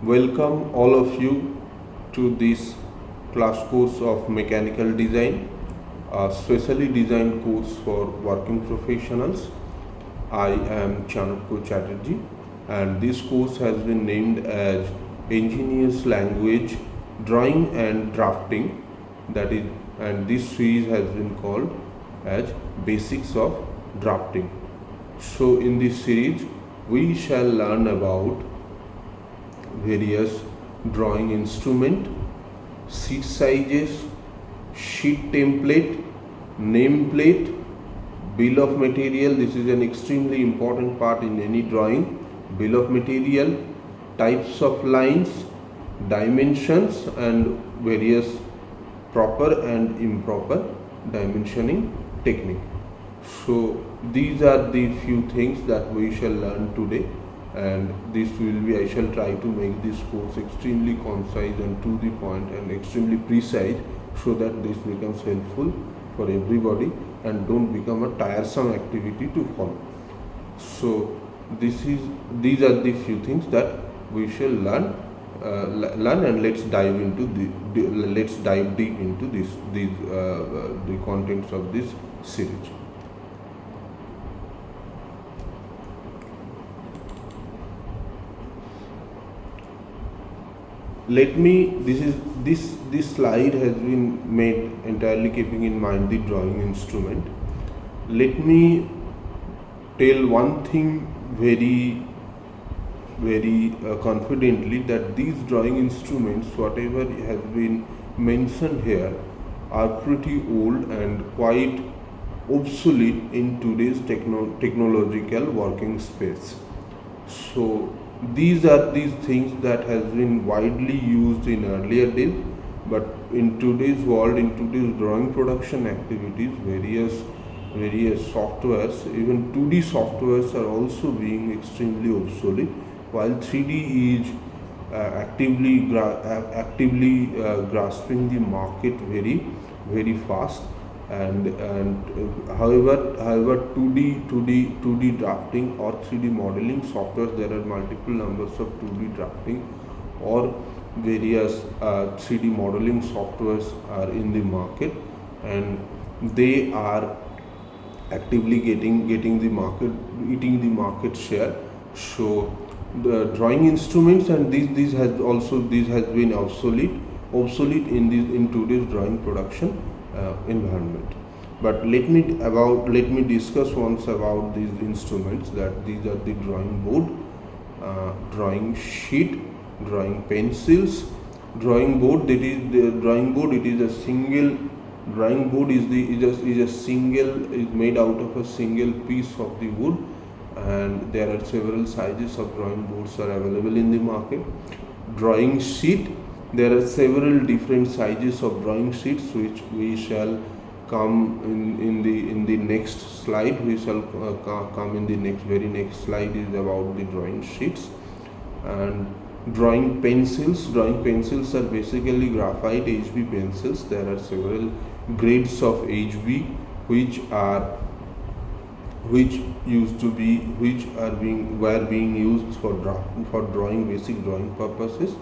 Welcome all of you to this class course of mechanical design, a specially designed course for working professionals. I am Chanakya Chatterjee, and this course has been named as Engineers Language Drawing and Drafting, that is, and this series has been called as Basics of Drafting. So in this series we shall learn about various drawing instrument, sheet sizes, sheet template, nameplate, bill of material. This is an extremely important part in any drawing. Bill of material, types of lines, dimensions, and various proper and improper dimensioning technique. So these are the few things that we shall learn today, and this will be, I shall try to make this course extremely concise and to the point and extremely precise, so that this becomes helpful for everybody and don't become a tiresome activity to follow. So these are the few things that we shall learn, and let's dive into let's dive deep into the contents of this series. Let me this slide has been made entirely keeping in mind the drawing instrument. Let me tell one thing very confidently, that these drawing instruments, whatever has been mentioned here, are pretty old and quite obsolete in today's technological working space. So these are these things that has been widely used in earlier days, but in today's world, in today's drawing production activities, various softwares, even 2D softwares, are also being extremely obsolete, while 3D is actively grasping the market very fast. And however 2D drafting or 3D modeling software, there are multiple numbers of 2D drafting or various 3D modeling softwares are in the market, and they are actively getting the market, eating the market share. So the drawing instruments, and these has been obsolete in today's drawing production environment. But let me discuss once about these instruments, that these are the drawing board, drawing sheet, drawing pencils. Drawing board, that is the drawing board, it is a single drawing board is made out of a single piece of the wood, and there are several sizes of drawing boards are available in the market. Drawing sheet, there are several different sizes of drawing sheets, which we shall come in the next slide. We shall come in the very next slide is about the drawing sheets. And drawing pencils are basically graphite HB pencils. There are several grades of HB which were being used for drawing, basic drawing purposes.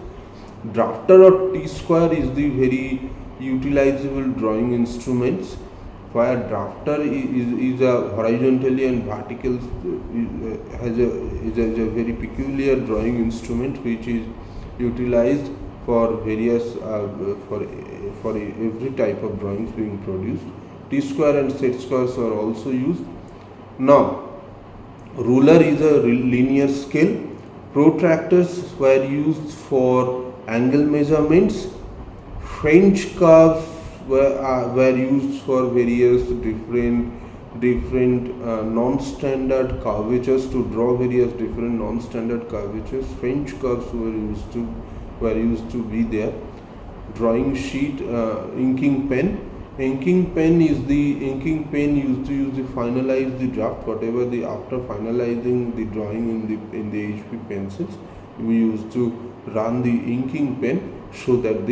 Drafter or T-square is the very utilizable drawing instruments, where drafter is a horizontally and vertical is a very peculiar drawing instrument, which is utilized for various for every type of drawings being produced. T-square and set squares are also used. Now, ruler is a linear scale. Protractors were used for angle measurements. French curves were used for various different non-standard curvatures, to draw various different non-standard curvatures. French curves were used to be there. Drawing sheet, inking pen. Inking pen used to use to finalize the draft. Whatever after finalizing the drawing in the HB pencils, we used to run the inking pen, so that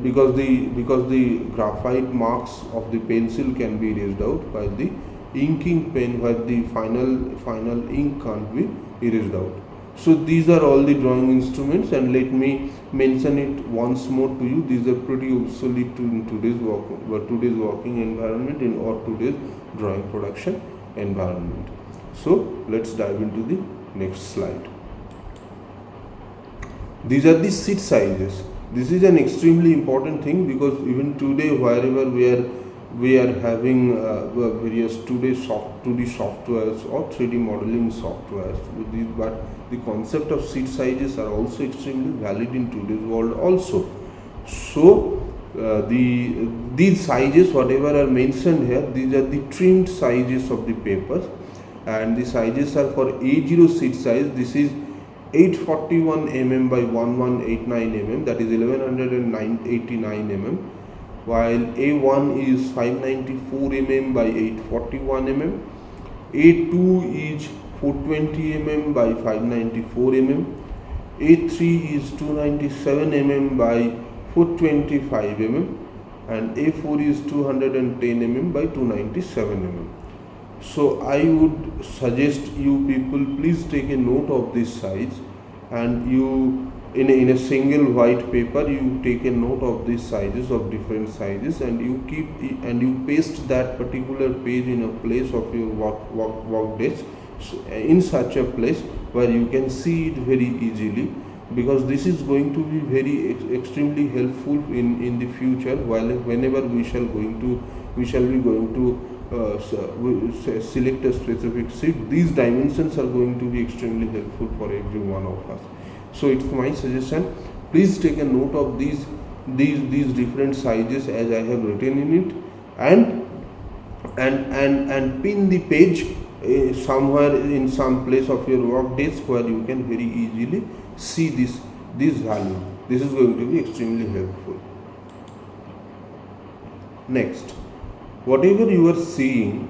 because the graphite marks of the pencil can be erased out, while the inking pen, where the final ink can't be erased out. So these are all the drawing instruments, and let me mention it once more to you. These are pretty obsolete in today's working environment or today's drawing production environment. So let's dive into the next slide. These are the sheet sizes. This is an extremely important thing, because even today, wherever we are having various 2D softwares or 3D modeling softwares, but the concept of sheet sizes are also extremely valid in today's world also. So these sizes, whatever are mentioned here, these are the trimmed sizes of the papers, and the sizes are for A0 sheet size. This is 841 mm by 1189 mm, that is 1189 mm, while A1 is 594 mm by 841 mm, A2 is 420 mm by 594 mm, A3 is 297 mm by 425 mm, and A4 is 210 mm by 297 mm. So I would suggest you people, please take a note of this size, and you in a single white paper you take a note of these sizes of different sizes, and you paste that particular page in a place of your work desk, in such a place where you can see it very easily, because this is going to be very extremely helpful in the future, whenever we shall be going to select a specific sheet. These dimensions are going to be extremely helpful for every one of us. So it's my suggestion, please take a note of these different sizes as I have written in it, and pin the page somewhere in some place of your work desk where you can very easily see this value. This is going to be extremely helpful. Next, whatever you are seeing,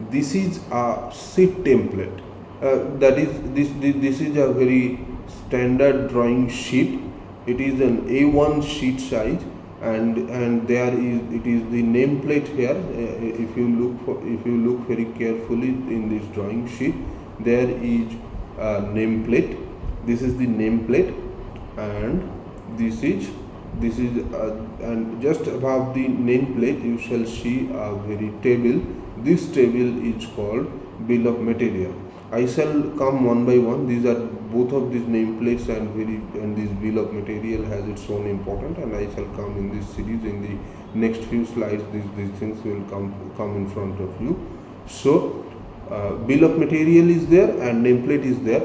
this is a sheet template. That is, this is a very standard drawing sheet. It is an A1 sheet size, and it is the nameplate here. If you look very carefully in this drawing sheet, there is a nameplate. This is the nameplate, and this is and just above the nameplate you shall see a very table. This table is called bill of material. I shall come one by one. These are both of these nameplates, and this bill of material has its own importance, and I shall come in this series. In the next few slides, these things will come in front of you. So bill of material is there and nameplate is there.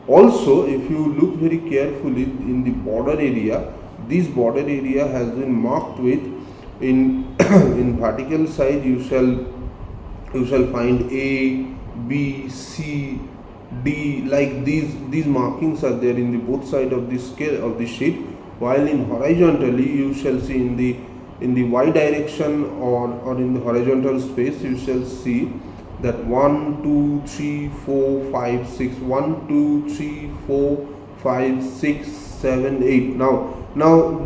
Also, if you look very carefully in the border area, this border area has been marked with, in in vertical side you shall find A, B, C, D, like these markings are there in the both side of the scale of the sheet, while in horizontally you shall see in the y direction or in the horizontal space you shall see that 1 2 3 4 5 6 1 2 3 4 5 6 7 8. Now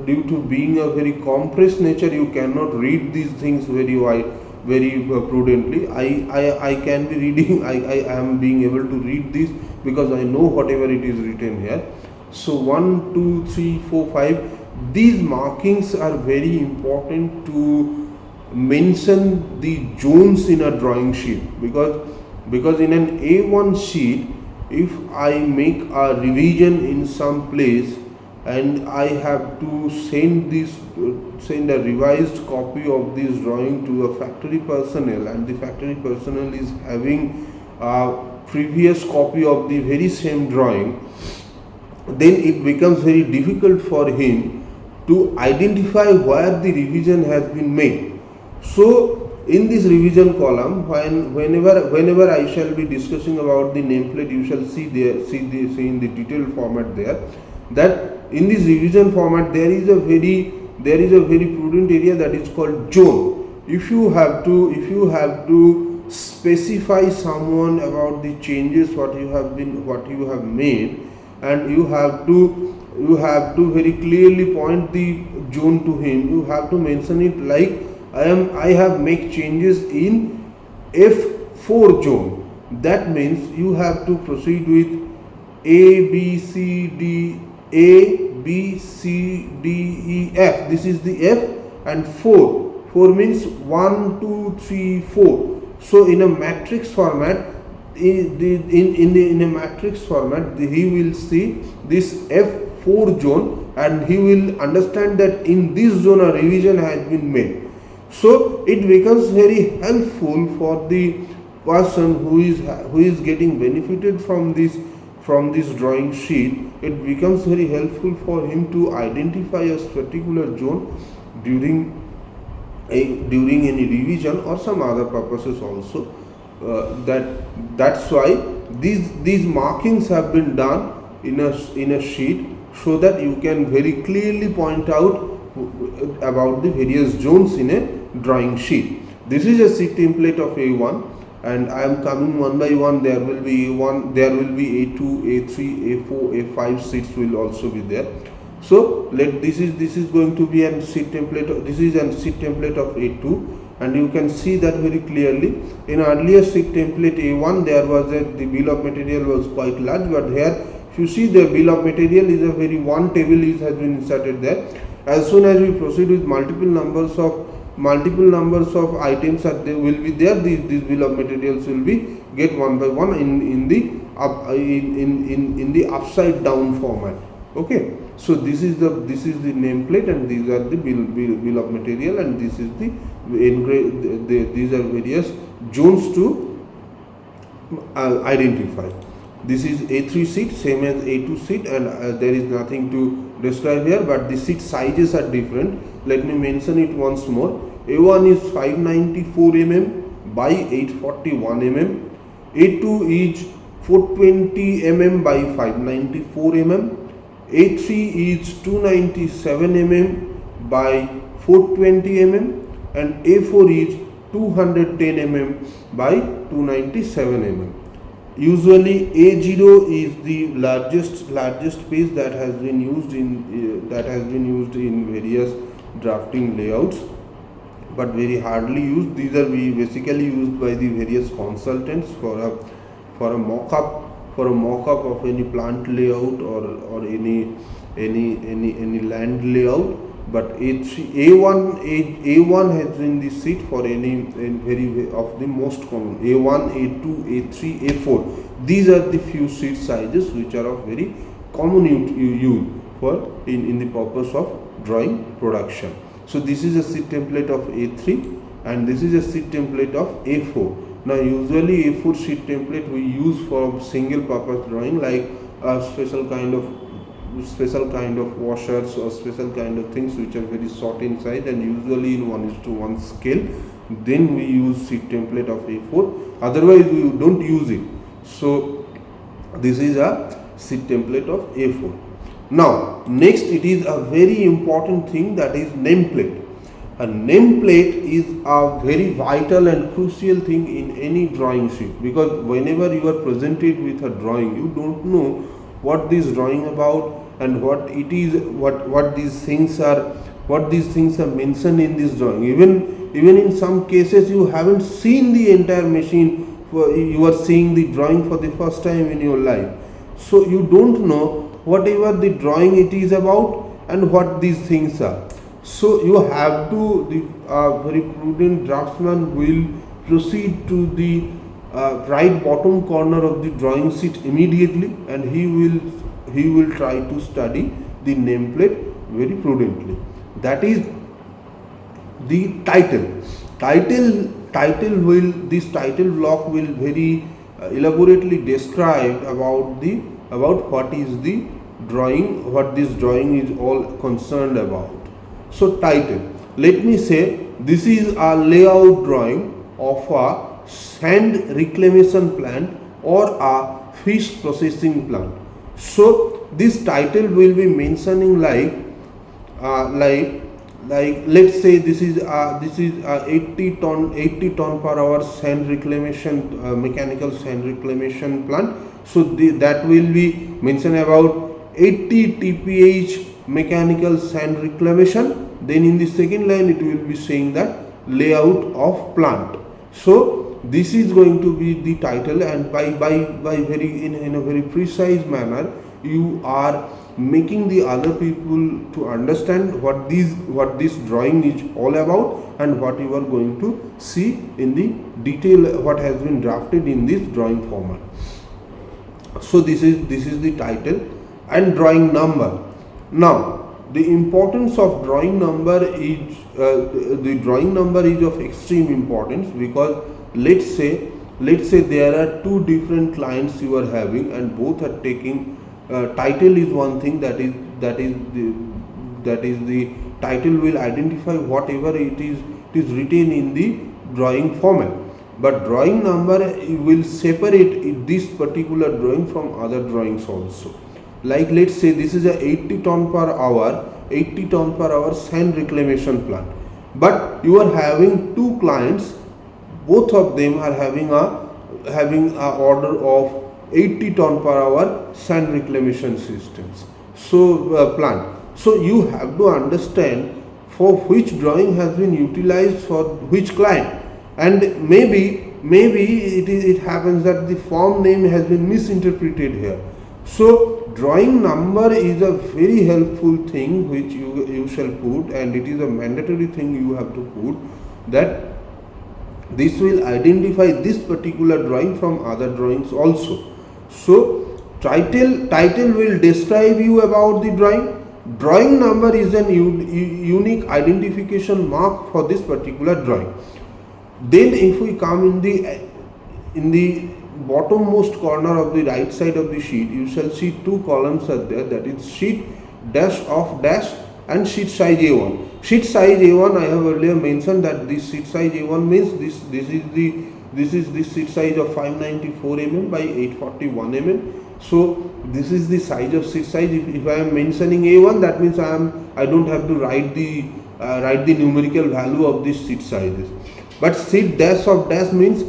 due to being a very compressed nature, you cannot read these things very prudently. I can be reading, I am being able to read this because I know whatever it is written here. So 1 2 3 4 5, these markings are very important to mention the zones in a drawing sheet, because in an A1 sheet, if I make a revision in some place and I have to send a revised copy of this drawing to a factory personnel, and the factory personnel is having a previous copy of the very same drawing, then it becomes very difficult for him to identify where the revision has been made. So in this revision column, whenever I shall be discussing about the nameplate, you shall see in the detailed format there, that in this revision format there is a very prudent area that is called zone. If you have to specify someone about the changes what you have made, and you have to very clearly point the zone to him. You have to mention it like, I have made changes in F4 zone. That means you have to proceed with A B C D A B C D E F. This is the F, and 4 means 1 2 3 4. So in a matrix format, in a matrix format, he will see this F4 zone, and he will understand that in this zone a revision has been made. So it becomes very helpful for the person who is getting benefited from this drawing sheet. It becomes very helpful for him to identify a particular zone during any revision or some other purposes also. That's why these markings have been done in a sheet, so that you can very clearly point out about the various zones in a drawing sheet. This is a sheet template of A1, and I am coming one by one. There will be A1, there will be A2, A3, A4, A5 sheets will also be there. So this is going to be a sheet template. This is a sheet template of A2, and you can see that very clearly. In earlier sheet template A1, there was the bill of material was quite large, but here if you see the bill of material is a very one table has been inserted there. As soon as we proceed with multiple numbers of items that they will be there, these bill of materials will be get one by one in the upside down format. Okay, so this is the nameplate, and these are the bill of material, and this is these are various zones to identify. This is A3 sheet, same as A2 sheet, and there is nothing to describe here, but the sheet sizes are different. Let me mention it once more. A1 is 594 mm by 841 mm. A2 is 420 mm by 594 mm. A3 is 297 mm by 420 mm, and A4 is 210 mm by 297 mm. Usually A0 is the largest page that has been used in various drafting layouts, but very hardly used. These are basically used by the various consultants for a mock-up of any plant layout or any land layout. But A1 has been the sheet for any very of the most common. A1, A2, A3, A4. These are the few sheet sizes which are of very common use for in the purpose of drawing production. So this is a sheet template of A3, and this is a sheet template of A4. Now usually A4 sheet template we use for single purpose drawing, like a special kind of washers or special kind of things which are very short in size and usually in 1:1 scale. Then we use sheet template of A4. Otherwise we don't use it. So this is a sheet template of A4. Now next, it is a very important thing, that is nameplate. A nameplate is a very vital and crucial thing in any drawing sheet, because whenever you are presented with a drawing, you don't know what this drawing about and what it is, what these things are mentioned in this drawing. Even in some cases you haven't seen the entire machine, you are seeing the drawing for the first time in your life, so you don't know whatever the drawing it is about and what these things are. So you have to, the very prudent draftsman will proceed to the right bottom corner of the drawing sheet immediately, and he will try to study the nameplate very prudently. That is the title. This title block will very elaborately describe about what is the drawing, what this drawing is all concerned about. So title, let me say this is a layout drawing of a sand reclamation plant or a fish processing plant. So this title will be mentioning like let's say this is a 80 ton per hour sand reclamation mechanical sand reclamation plant. So that will be mentioned about 80 TPH mechanical sand reclamation. Then in the second line it will be saying that layout of plant. So this is going to be the title, and by very in a very precise manner you are making the other people to understand what this drawing is all about, and what you are going to see in the detail what has been drafted in this drawing format. So this is the title and drawing number. Now the importance of drawing number is the drawing number is of extreme importance, because let's say there are two different clients you are having, and both are taking title is one thing, that is the title will identify whatever it is written in the drawing format, but drawing number will separate this particular drawing from other drawings also. Like let's say this is a 80 ton per hour sand reclamation plant, but you are having two clients, both of them are having a order of 80 ton per hour sand reclamation systems, so plant. So you have to understand for which drawing has been utilized for which client, and maybe it happens that the form name has been misinterpreted here. So drawing number is a very helpful thing which you shall put, and it is a mandatory thing you have to put, that this will identify this particular drawing from other drawings also. So title will describe you about the drawing. Drawing number is an unique identification mark for this particular drawing. Then if we come in the bottommost corner of the right side of the sheet, you shall see two columns are there, that is sheet dash of dash and sheet size A1. Sheet size A1, I have earlier mentioned that this sheet size A1 means this is the sheet size of 594 mm by 841 mm. So this is the size of sheet size. If I am mentioning A1, that means I don't have to write the numerical value of this sheet sizes. But sheet dash of dash means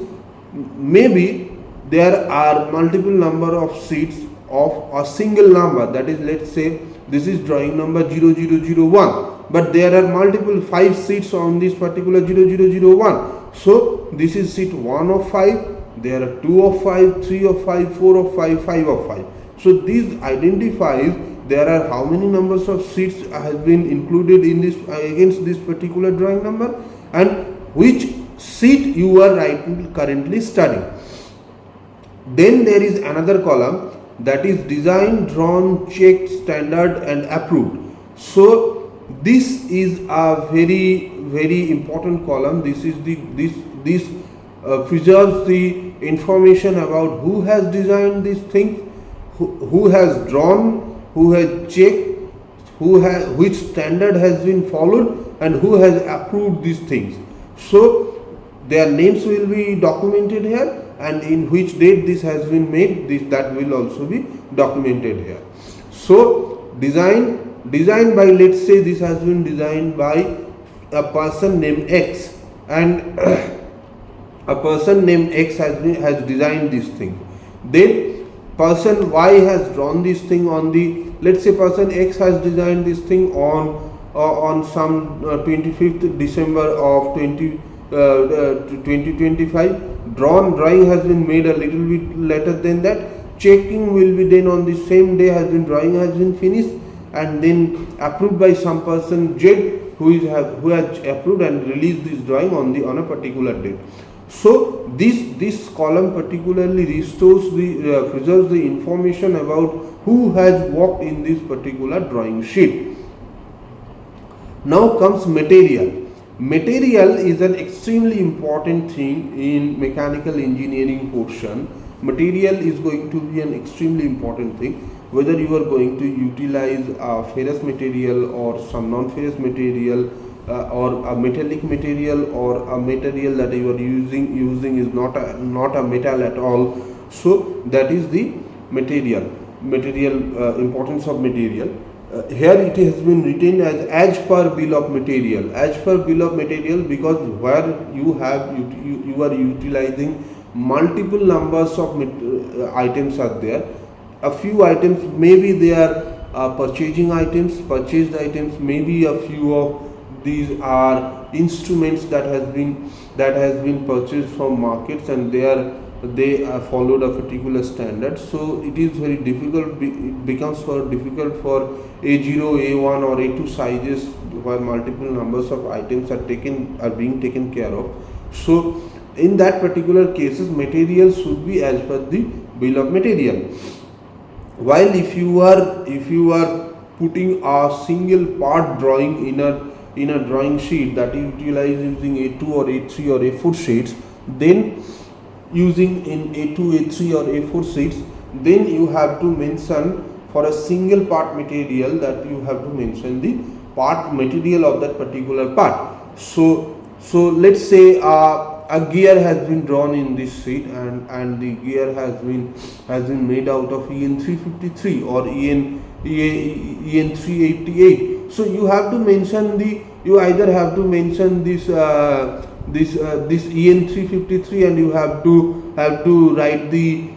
maybe there are multiple number of sheets of a single number, that is, let's say this is drawing number 0001, but there are multiple 5 sheets on this particular 0001. So this is sheet 1 of 5, there are 2 of 5, 3 of 5, 4 of 5, 5 of 5. So this identifies there are how many numbers of sheets has been included in this against this particular drawing number, and which sheet you are currently studying. Then there is another column, that is design, drawn, checked, standard and approved. So this is a very important column. This preserves the information about who has designed these things, who has drawn, who has checked, which standard has been followed, and who has approved these things. So their names will be documented here, and in which date this has been made, that will also be documented here. So design by, let's say this has been designed by a person named X, and a person named X has designed this thing. Then person Y has drawn this thing on the, let's say person X has designed this thing on some 25th December of 2025. Drawing has been made a little bit later than that. Checking will be done on the same day as the drawing has been finished, and then approved by some person Z who has approved and released this drawing on a particular date. So this column particularly preserves the information about who has worked in this particular drawing sheet. Now comes material. Material is an extremely important thing in mechanical engineering portion. Material is going to be an extremely important thing, whether you are going to utilize a ferrous material or some non-ferrous material, or a metallic material, or a material that you are using is not a metal at all. So that is the material importance of material. Here it has been written as per bill of material, because where you are utilizing multiple numbers of items are there. A few items, maybe they are purchased items, maybe a few of these are instruments that has been purchased from markets, and they are followed a particular standard. So it is very difficult, it becomes difficult for A0, A1 or A2 sizes where multiple numbers of items are being taken care of. So in that particular cases, material should be as per the bill of material. While if you are putting a single part drawing in a drawing sheet that is utilized using A2 or A3 or A4 sheets, then using in A2, A3 or A4 sheets, then you have to mention for a single part material that you have to mention the part material of that particular part. So let's say a gear has been drawn in this sheet, and the gear has been made out of EN353 or EN388. So you have to mention you either have to mention this EN353, and you have to write the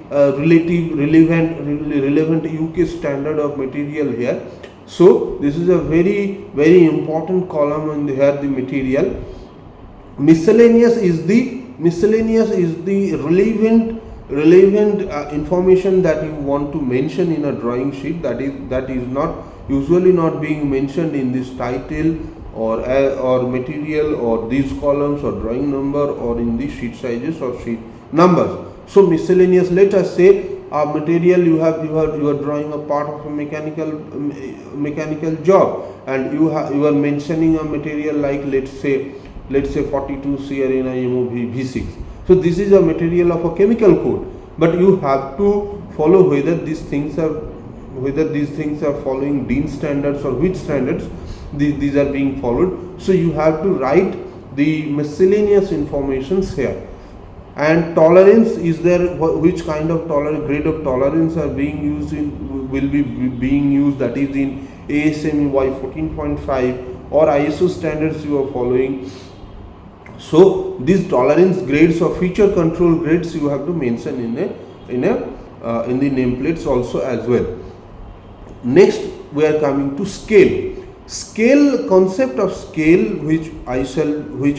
relevant UK standard of material here. So this is a very important column in here, the material. Miscellaneous is the relevant information that you want to mention in a drawing sheet, that is not usually not being mentioned in this title or material or these columns or drawing number or in the sheet sizes or sheet numbers. So miscellaneous, let us say a material you are drawing a part of a mechanical job, and you are mentioning a material like let's say 42 CRNI MOV V6. So this is a material of a chemical code, but you have to follow whether these things are following DIN standards or which standards these are being followed. So you have to write the miscellaneous informations here. And tolerance is there, which kind of grade of tolerance are being used will be being used, that is in ASME Y14.5 or ISO standards you are following. So these tolerance grades or feature control grades you have to mention in the nameplates also as well. Next we are coming to scale. Concept of scale, which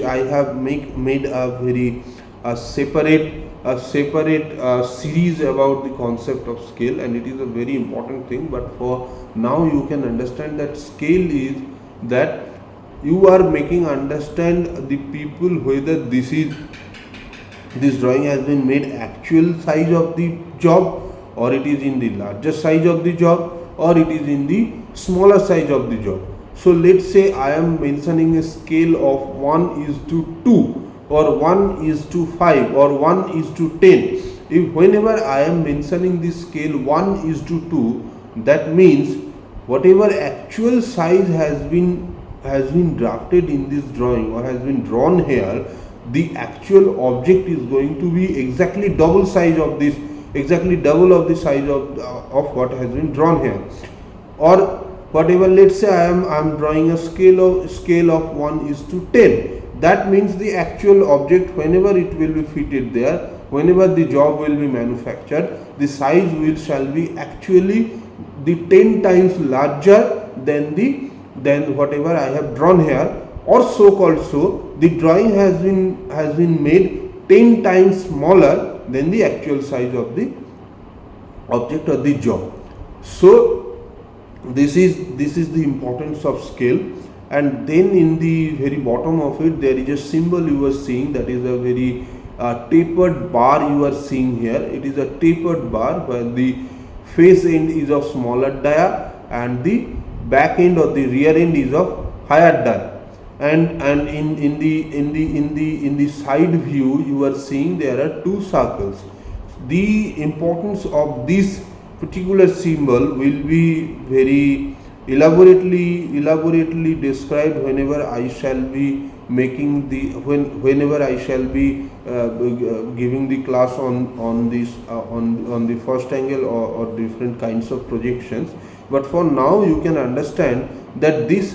I have made a very separate series about the concept of scale, and it is a very important thing. But for now you can understand that scale is that you are making understand the people whether this drawing has been made actual size of the job, or it is in the larger size of the job, or it is in the smaller size of the job. So let's say I am mentioning a scale of 1:2 or 1:5 or 1:10. If whenever I am mentioning this scale 1:2, that means whatever actual size has been drafted in this drawing or has been drawn here, the actual object is going to be exactly double of the size of what has been drawn here. Or whatever, let's say I am drawing a scale of 1:10. That means the actual object, whenever it will be fitted there, whenever the job will be manufactured, the size shall be actually the 10 times larger than whatever I have drawn here, or the drawing has been made 10 times smaller than the actual size of the object or the job. So this is the importance of scale. And then in the very bottom of it there is a symbol you are seeing, that is a very tapered bar you are seeing here. It is a tapered bar where the face end is of smaller dia and the back end or the rear end is of higher dia. And in the side view you are seeing there are two circles. The importance of this particular symbol will be very elaborately described whenever I shall be making whenever I shall be giving the class on the first angle or different kinds of projections. But for now you can understand that this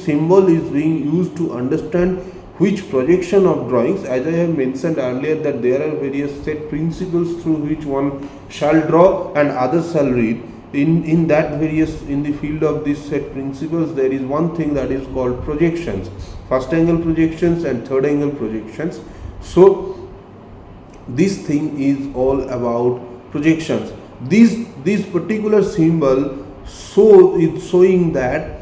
symbol is being used to understand which projection of drawings. As I have mentioned earlier, that there are various set principles through which one shall draw and others shall read. in that various, in the field of these set principles, there is one thing that is called projections, first angle projections and third angle projections. So this thing is all about projections. This particular symbol, so it's showing that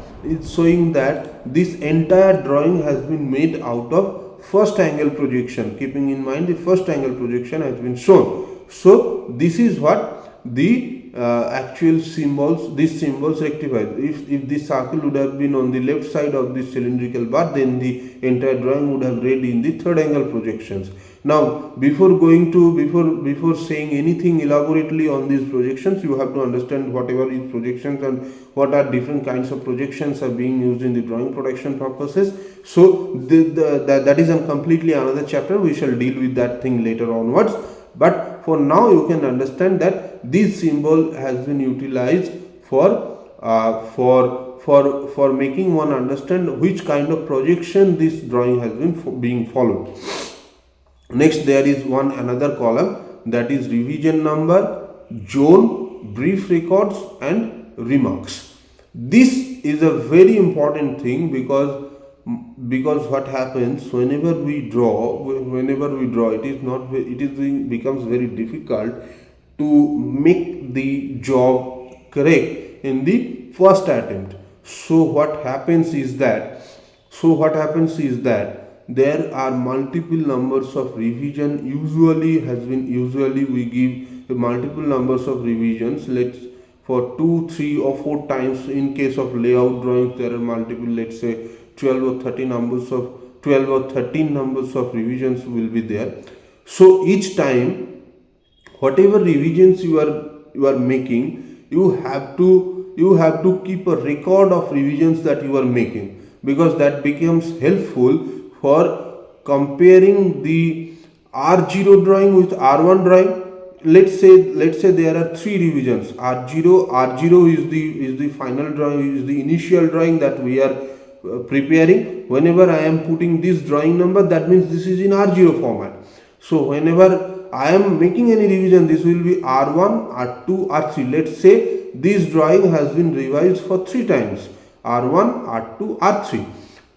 this entire drawing has been made out of first angle projection. Keeping in mind the first angle projection has been shown. So this is what the actual symbols, these symbols rectify. If this circle would have been on the left side of this cylindrical bar, then the entire drawing would have read in the third angle projections. Now before going to before saying anything elaborately on these projections, you have to understand whatever is projections and what are different kinds of projections are being used in the drawing production purposes. So that is a completely another chapter. We shall deal with that thing later onwards, but for now you can understand that this symbol has been utilized for making one understand which kind of projection this drawing has been being followed. Next, there is another column, that is revision number, zone, brief records and remarks. This is a very important thing because what happens whenever we draw, it becomes very difficult to make the job correct in the first attempt. So what happens is that there are multiple numbers of revision. Usually we give multiple numbers of revisions. Let's for 2, 3 or 4 times. In case of layout drawings, there are multiple, let's say 12 or 13 numbers of revisions will be there. So each time, whatever revisions you are making, you have to keep a record of revisions that you are making, because that becomes helpful for comparing the R0 drawing with R1 drawing. Let's say there are 3 revisions. R0 is the final drawing, is the initial drawing that we are preparing. Whenever I am putting this drawing number, that means this is in R0 format. So whenever I am making any revision, this will be R1, R2, R3. Let's say this drawing has been revised for 3 times, R1, R2, R3.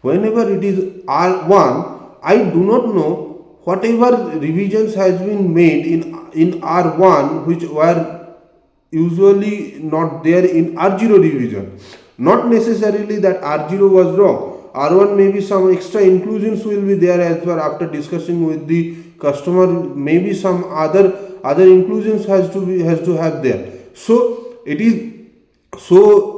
Whenever it is R1, I do not know whatever revisions has been made in R1 which were usually not there in R0 revision. Not necessarily that R0 was wrong. R1 maybe some extra inclusions will be there as well. After discussing with the customer, maybe some other inclusions has to have there. So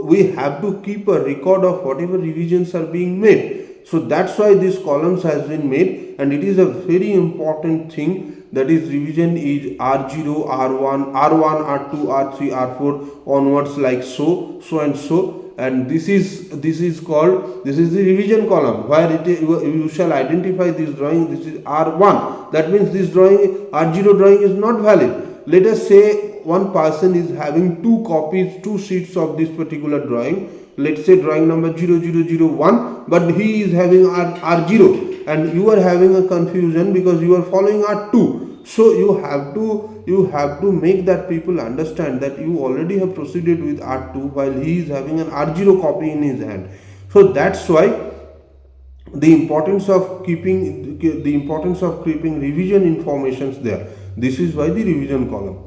we have to keep a record of whatever revisions are being made. So that's why this columns has been made, and it is a very important thing, that is revision is R0, R1, R2, R3, R4 onwards, like so and so. And this is the revision column, where you shall identify this drawing. This is R1. That means this drawing, R0 drawing, is not valid. Let us say one person is having 2 sheets of this particular drawing. Let's say drawing number 0001, but he is having R0, and you are having a confusion because you are following R2. So you have to make that people understand that you already have proceeded with R2 while he is having an R0 copy in his hand. So that's why the importance of keeping revision informations there. This is why the revision column.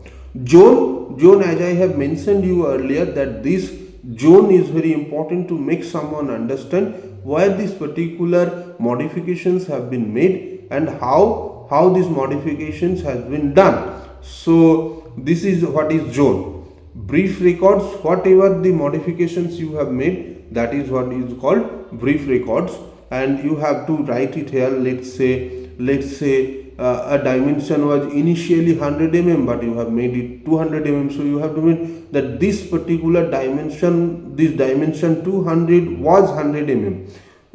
Zone, as I have mentioned you earlier, that this zone is very important to make someone understand where these particular modifications have been made and how these modifications has been done. So this is what is zone. Brief records, whatever the modifications you have made, that is what is called brief records, and you have to write it here. Let's say a dimension was initially 100 mm, but you have made it 200 mm. So you have to make that this particular dimension, this dimension 200 was 100 mm,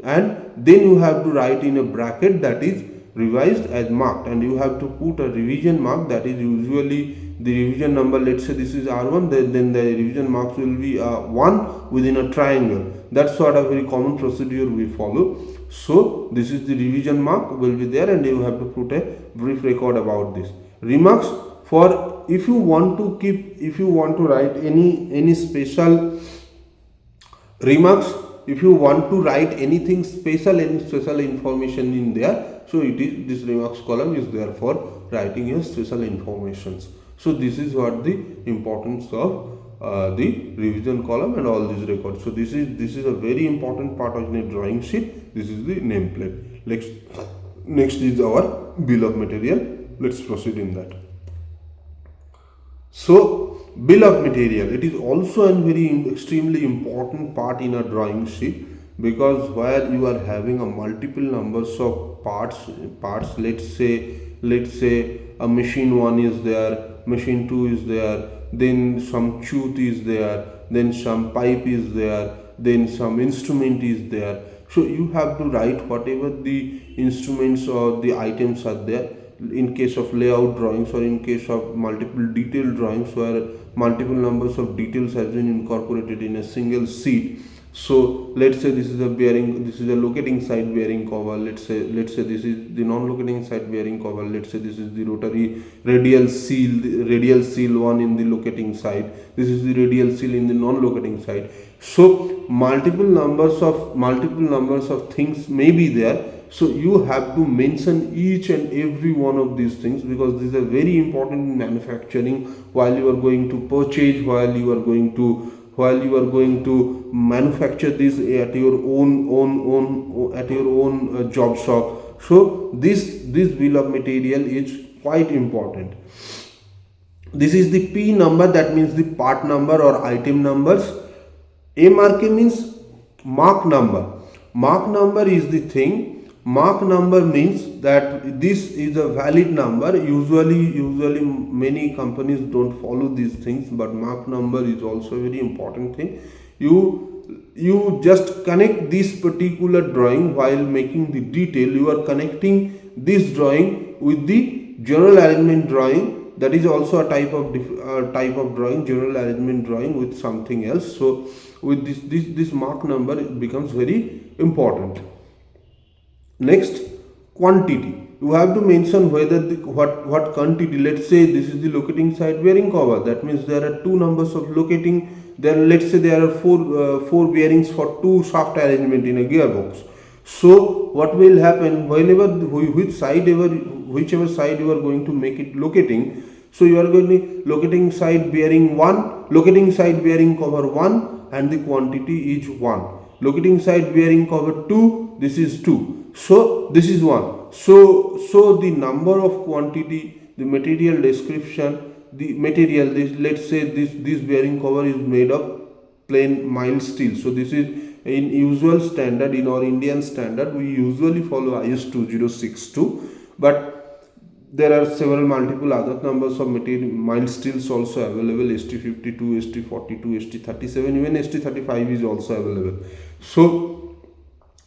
and then you have to write in a bracket that is revised as marked, and you have to put a revision mark, that is usually the revision number. Let's say this is R1, then the revision marks will be 1 within a triangle. That's sort of very common procedure we follow. So this is the revision mark will be there, and you have to put a brief record about this. Remarks, for if you want to keep, if you want to write any special remarks, if you want to write anything special, any special information in there, so it is, this remarks column is there for writing your special informations. So this is what the importance of the revision column and all these records. So this is a very important part of the drawing sheet. This is the nameplate. Next is our bill of material. Let's proceed in that. So bill of material, it is also a very extremely important part in a drawing sheet, because where you are having a multiple numbers of parts, let's say a machine 1 is there, machine 2 is there, then some tooth is there, then some pipe is there, then some instrument is there. So you have to write whatever the instruments or the items are there. In case of layout drawings, or in case of multiple detailed drawings where multiple numbers of details has been incorporated in a single sheet. So let's say this is a bearing, this is a locating side bearing cover, let's say this is the non-locating side bearing cover, let's say this is the rotary radial seal one in the locating side, this is the radial seal in the non-locating side. So multiple numbers of things may be there. So you have to mention each and every one of these things, because these are very important in manufacturing. While you are going to purchase, while you are going to manufacture this at your own job shop. So this bill of material is quite important. This is the P number, that means the part number or item numbers. MRK means mark number. Mark number is the thing. Mark number means that this is a valid number. Usually many companies don't follow these things, but mark number is also a very important thing. You just connect this particular drawing while making the detail. You are connecting this drawing with the general arrangement drawing. That is also a type of drawing, general arrangement drawing with something else. So with this mark number, it becomes very important. Next, quantity. You have to mention whether what quantity. Let's say this is the locating side bearing cover. That means there are two numbers of locating. Let's say there are four bearings for two shaft arrangement in a gearbox. So what will happen whenever whichever side you are going to make it locating. So you are going to locating side bearing 1, locating side bearing cover 1, and the quantity is 1. Locating side bearing cover 2, this is 2. So this is 1. So the number of quantity, the material description, the material, let's say this bearing cover is made of plain mild steel. So this is in usual standard, in our Indian standard we usually follow IS 2062, but there are multiple other numbers of material mild steels also available. ST52, ST42, ST37, even ST35 is also available. So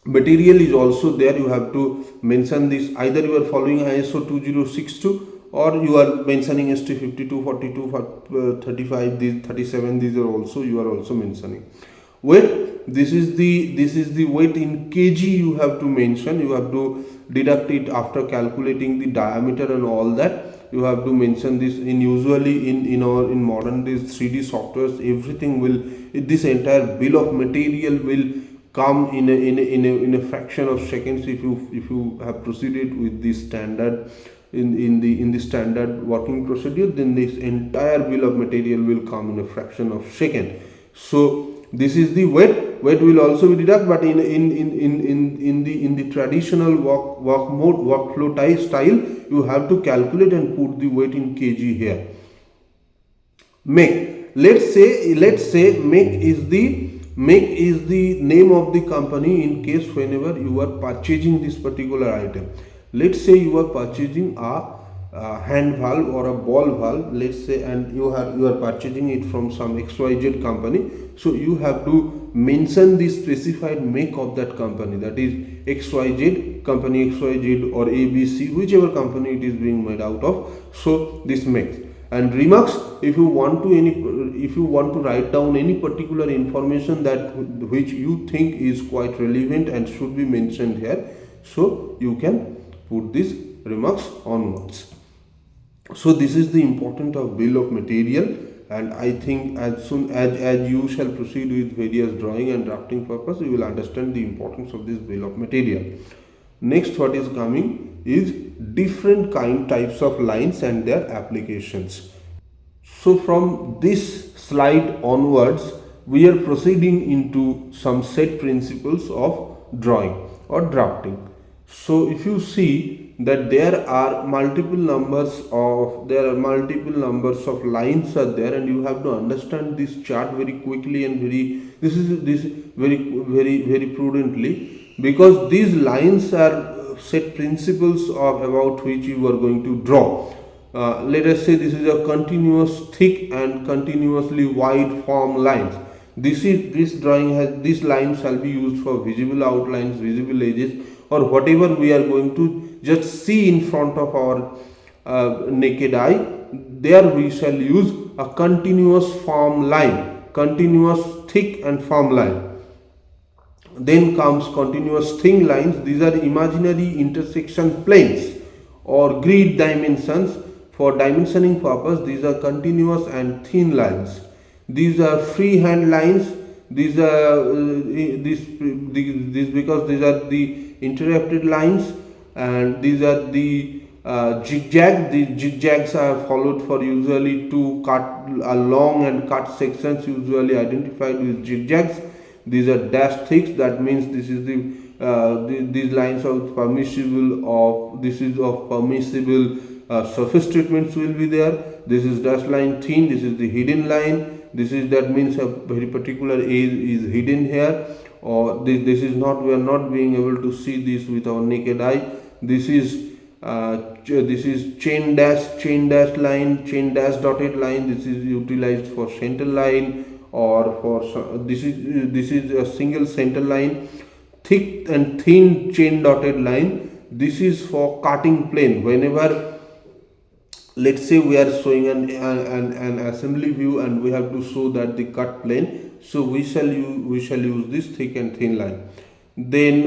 material is also there. You have to mention this. Either you are following ISO 2062 or you are mentioning ST52, 42, 35, these 37. These are also you are also mentioning. Weight. This is the weight in kg. You have to mention. You have to deduct it after calculating the diameter and all that. You have to mention this. In usually in modern days 3D softwares, everything will, this entire bill of material will come in a fraction of seconds. If you have proceeded with the standard in the standard working procedure, then this entire bill of material will come in a fraction of second. So this is the weight. Weight will also be deducted, but in the traditional workflow style, you have to calculate and put the weight in kg here. Make. Let's say make is the name of the company in case whenever you are purchasing this particular item. Let's say you are purchasing a hand valve or a ball valve, let's say, and you are purchasing it from some XYZ company. So you have to mention the specified make of that company, that is XYZ, company XYZ or ABC, whichever company it is being made out of. So this makes. And remarks, if you want to write down any particular information that which you think is quite relevant and should be mentioned here, so you can put these remarks onwards. So this is the importance of bill of material, and I think as soon as you shall proceed with various drawing and drafting purpose, you will understand the importance of this bill of material. Next, what is coming is different types of lines and their applications. So from this slide onwards, we are proceeding into some set principles of drawing or drafting. So if you see that there are multiple numbers of lines are there, and you have to understand this chart very quickly and this very prudently, because these lines are set principles of about which you are going to draw. Let us say this is a continuous thick and continuously wide form lines. This drawing has, these lines shall be used for visible outlines, visible edges, or whatever we are going to just see in front of our naked eye. There we shall use a continuous form line, continuous thick and firm line. Then comes continuous thin lines. These are imaginary intersection planes or grid dimensions. For dimensioning purpose, these are continuous and thin lines. These are freehand lines. These are because these are the interrupted lines, and these are the zigzag. The zigzags are followed for usually to cut a long and cut sections, usually identified with zigzags. These are dash thicks. That means this is these lines of permissible of this is of permissible surface treatments will be there. This is dash line thin. This is the hidden line. This is, that means a very particular edge is hidden here, or this is not, we are not being able to see this with our naked eye. This is chain dash line, chain dash dotted line. This is utilized for center line, or for this is a single center line. Thick and thin chain dotted line, this is for cutting plane. Whenever, let's say we are showing an assembly view and we have to show that the cut plane, so we shall use this thick and thin line. Then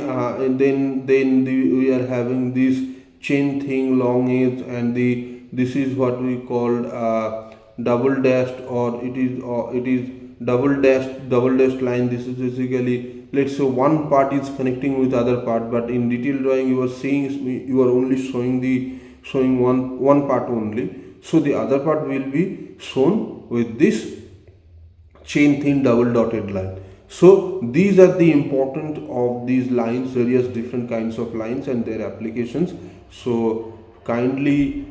we are having this chain thin long edge, and this is what we called double dashed, or it is double dashed line. This is basically, let's say one part is connecting with other part, but in detail drawing you are only showing one part only, so the other part will be shown with this chain thin double dotted line. So these are the important of these lines, various different kinds of lines and their applications. So these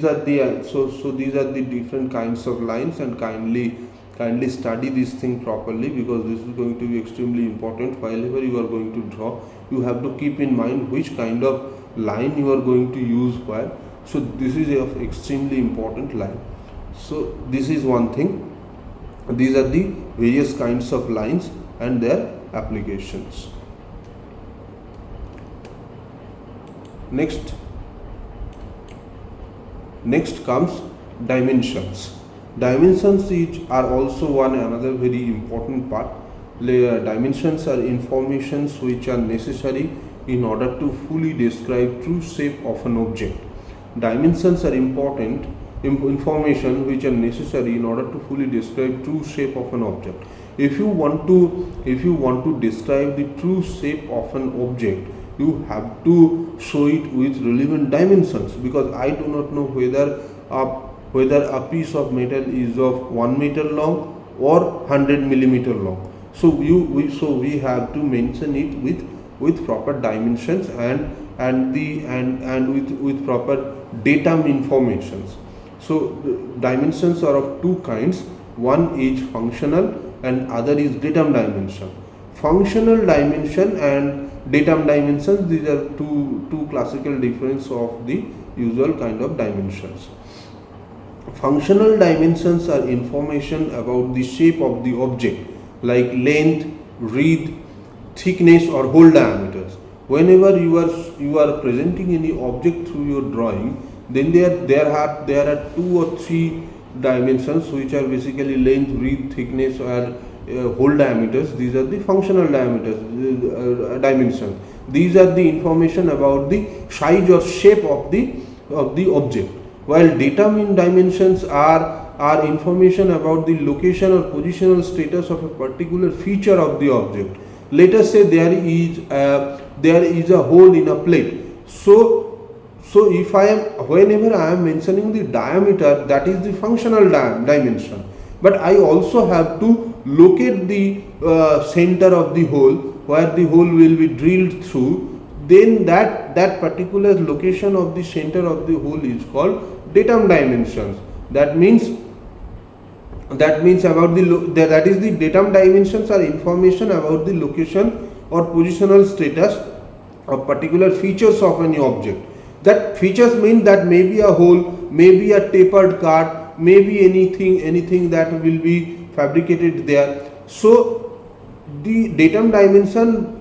are the different kinds of lines, and kindly study this thing properly, because this is going to be extremely important. Whenever you are going to draw, you have to keep in mind which kind of line you are going to use where. So this is a extremely important line. So this is one thing. These are the various kinds of lines and their applications. Next comes dimensions. Dimensions are also another very important part. Dimensions are informations which are necessary in order to fully describe true shape of an object. Dimensions are important information which are necessary in order to fully describe true shape of an object. If you want to describe the true shape of an object, you have to show it with relevant dimensions, because I do not know whether a piece of metal is of 1 meter long or 100 millimeter long. So we have to mention it with proper dimensions and with proper datum informations. So dimensions are of two kinds. One is functional and other is datum dimension. Functional dimension and datum dimensions, these are two classical difference of the usual kind of dimensions. Functional dimensions are information about the shape of the object, like length, width, thickness or hole diameters. Whenever you are presenting any object through your drawing, then there are two or three dimensions, which are basically length, breadth, thickness, or hole diameters. These are the functional dimensions. These are the information about the size or shape of the object, while data mean dimensions are information about the location or positional status of a particular feature of the object. Let us say there is a hole in a plate. So if whenever I am mentioning the diameter, that is the functional dimension, but I also have to locate the center of the hole, where the hole will be drilled through. Then that particular location of the center of the hole is called datum dimensions. That means about that is the datum dimensions are information about the location or positional status of particular features of any object. That features mean that maybe a hole, maybe a tapered card, maybe anything that will be fabricated there. So the datum dimension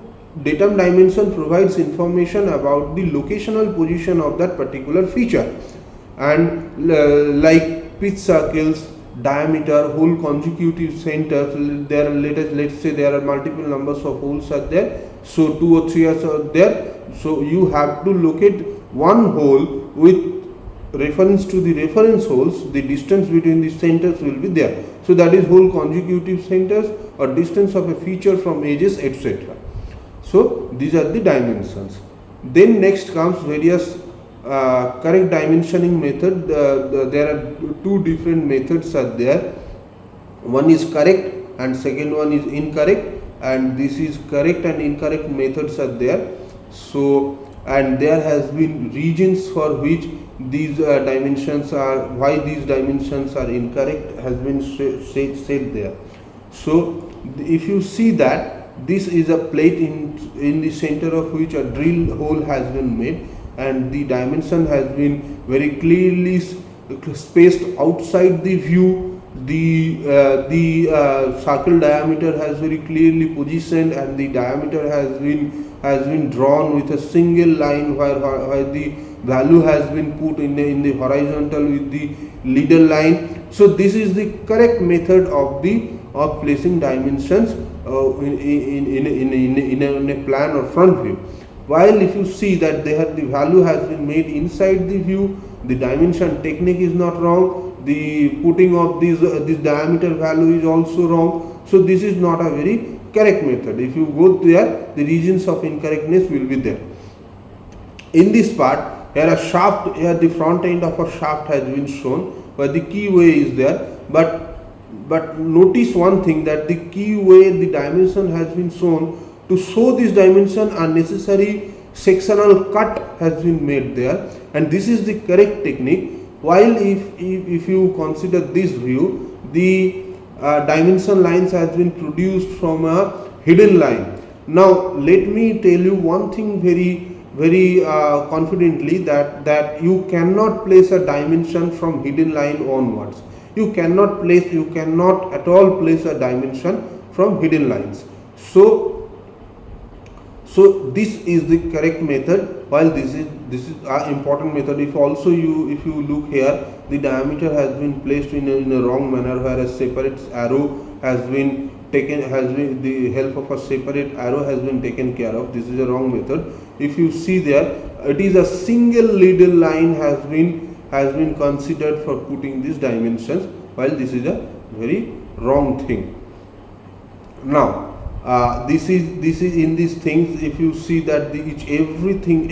provides information about the locational position of that particular feature, and like pitch circles, diameter, hole consecutive centers. Let's say there are multiple numbers of holes are there, so 2 or 3 are there. So you have to locate one hole with reference to the reference holes. The distance between the centers will be there. So that is hole consecutive centers, or distance of a feature from edges, etc. So these are the dimensions. Then next comes various correct dimensioning method. There are two different methods are there. One is correct and second one is incorrect, and this is correct and incorrect methods are there. So, and there has been reasons for which these dimensions are, why these dimensions are incorrect has been said there. So if you see that this is a plate in the center of which a drill hole has been made, and the dimension has been very clearly spaced outside the view. The circle diameter has very clearly positioned, and the diameter has been drawn with a single line, where the value has been put in the horizontal with the leader line. So this is the correct method of placing dimensions in a plan or front view. While if you see that the value has been made inside the view, the dimension technique is not wrong. The putting of this diameter value is also wrong. So this is not a very correct method. If you go there, the regions of incorrectness will be there. In this part, here a shaft, here the front end of a shaft has been shown, where the keyway is there. But notice one thing, that the keyway, the dimension has been shown. To show this dimension, a necessary sectional cut has been made there, and this is the correct technique. While if you consider this view, the dimension lines has been produced from a hidden line. Now let me tell you one thing very confidently, that you cannot place a dimension from hidden line onwards. You cannot at all place a dimension from hidden lines. So this is the correct method, while this is an important method. If you look here, the diameter has been placed in a wrong manner, where a separate arrow has been taken, the help of a separate arrow has been taken care of. This is a wrong method. If you see there, it is a single leader line has been considered for putting these dimensions, while this is a very wrong thing. Now this is in these things, if you see that everything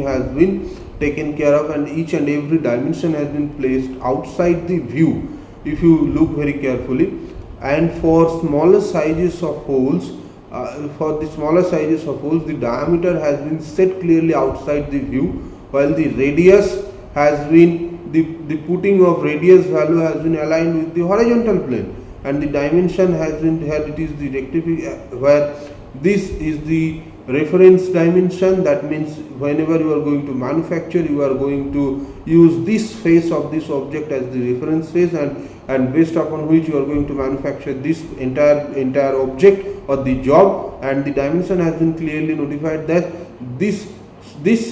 has been taken care of, and each and every dimension has been placed outside the view, if you look very carefully. And for smaller sizes of holes, the diameter has been set clearly outside the view, while the radius has been, the putting of radius value has been aligned with the horizontal plane, and the dimension has been here. It is the rectification, where this is the reference dimension. That means whenever you are going to manufacture, you are going to use this face of this object as the reference face, and based upon which you are going to manufacture this entire object or the job. And the dimension has been clearly notified that this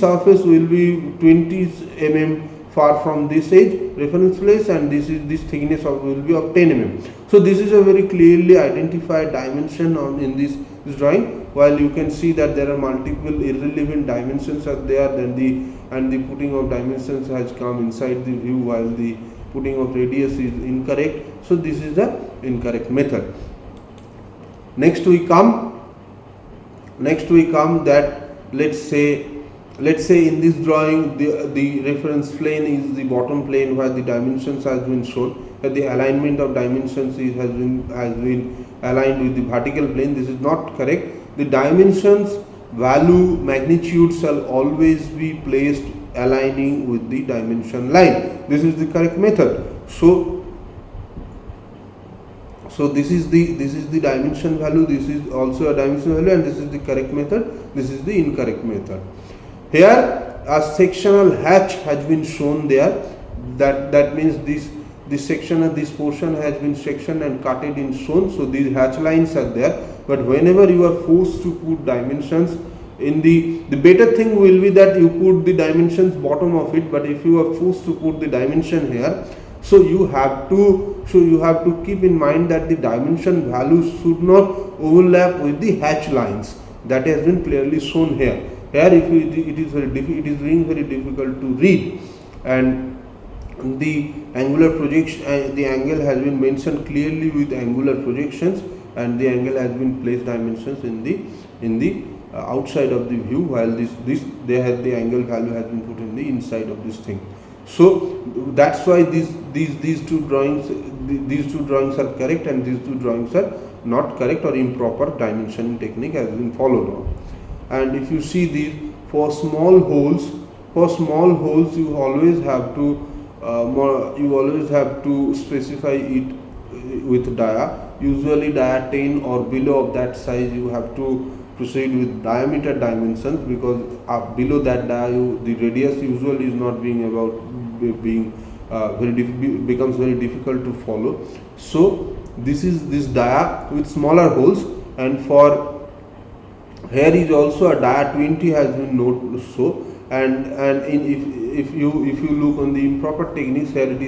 surface will be 20 mm far from this edge reference place, and this thickness of will be of 10 mm. So this is a very clearly identified dimension in this drawing. While you can see that there are multiple irrelevant dimensions are there, then the putting of dimensions has come inside the view, while the putting of radius is incorrect. So this is the incorrect method. Next we come that let's say in this drawing the reference plane is the bottom plane where the dimensions has been shown, that the alignment of dimensions has been aligned with the vertical plane. This is not correct. The dimensions value magnitude shall always be placed aligning with the dimension line. This is the correct method. So this is the dimension value, this is also a dimension value, and this is the correct method, this is the incorrect method. Here a sectional hatch has been shown there, that means this section of this portion has been sectioned and cutted in shown, so these hatch lines are there. But whenever you are forced to put dimensions in the better thing will be that you put the dimensions bottom of it, but if you are forced to put the dimension here, so you have to keep in mind that the dimension values should not overlap with the hatch lines. That has been clearly shown here. Here it is being very difficult to read, and the angular projection, the angle has been mentioned clearly with angular projections, and the angle has been placed dimensions in the outside of the view, while the angle value has been put in the inside of this thing. So that's why these two drawings are correct, and these two drawings are not correct, or improper dimensioning technique has been followed on. And if you see these, for small holes you always have to specify it with dia. Usually dia 10 or below of that size you have to proceed with diameter dimensions, because below that dia the radius usually is not becomes very difficult to follow. So this is this dia with smaller holes, and for here is also a dia 20 has been noted. So if you look on the improper techniques, here it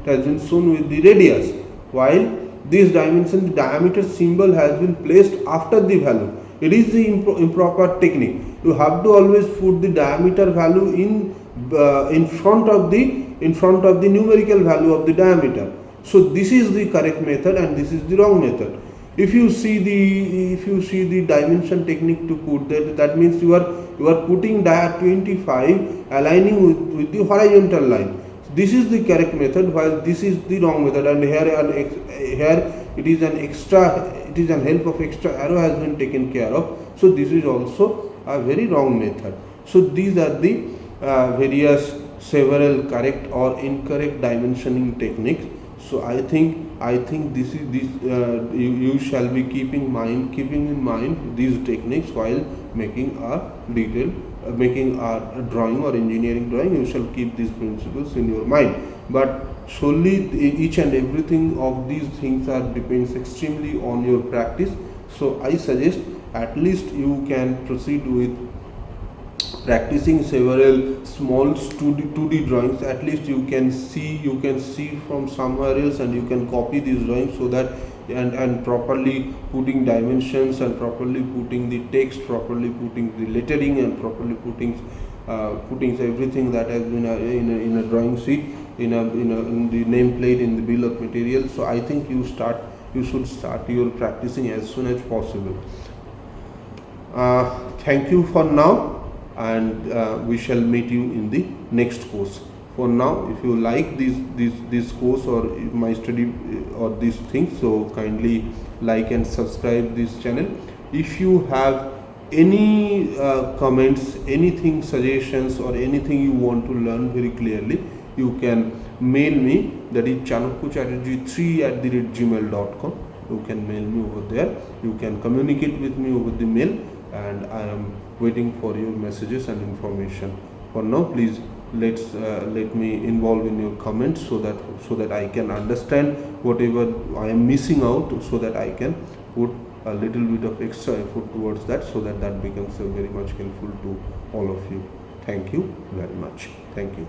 has been shown with the radius, while this dimension, the diameter symbol has been placed after the value. It is the improper technique. You have to always put the diameter value in front of the numerical value of the diameter. So this is the correct method, and this is the wrong method. If you see the dimension technique to put that means you are putting dia 25 aligning with the horizontal line. This is the correct method, while this is the wrong method, and here it is an help of extra arrow has been taken care of. So this is also a very wrong method. So these are the various several correct or incorrect dimensioning techniques. So I think you shall be keeping in mind these techniques while making a drawing or engineering drawing. You shall keep these principles in your mind, but solely each and everything of these things depends extremely on your practice. So I suggest at least you can proceed with practicing several small 2D drawings. At least you can see from somewhere else, and you can copy these drawings, so that and properly putting dimensions, and properly putting the text, properly putting the lettering, and properly putting everything that has been in a drawing sheet, in the nameplate, in the bill of materials. So I think you should start your practicing as soon as possible. Thank you for now, and we shall meet you in the next course. For now, if you like this course or my study or these things, so kindly like and subscribe this channel. If you have any comments, anything, suggestions, or anything you want to learn very clearly, you can mail me, that is Chanakya Chatterjee 3@gmail.com. You can mail me over there. You can communicate with me over the mail, and I am waiting for your messages and information. For now, please let me involve in your comments, so that I can understand whatever I am missing out, so that I can put a little bit of extra effort towards that, so that becomes very much helpful to all of you. Thank you very much. Thank you.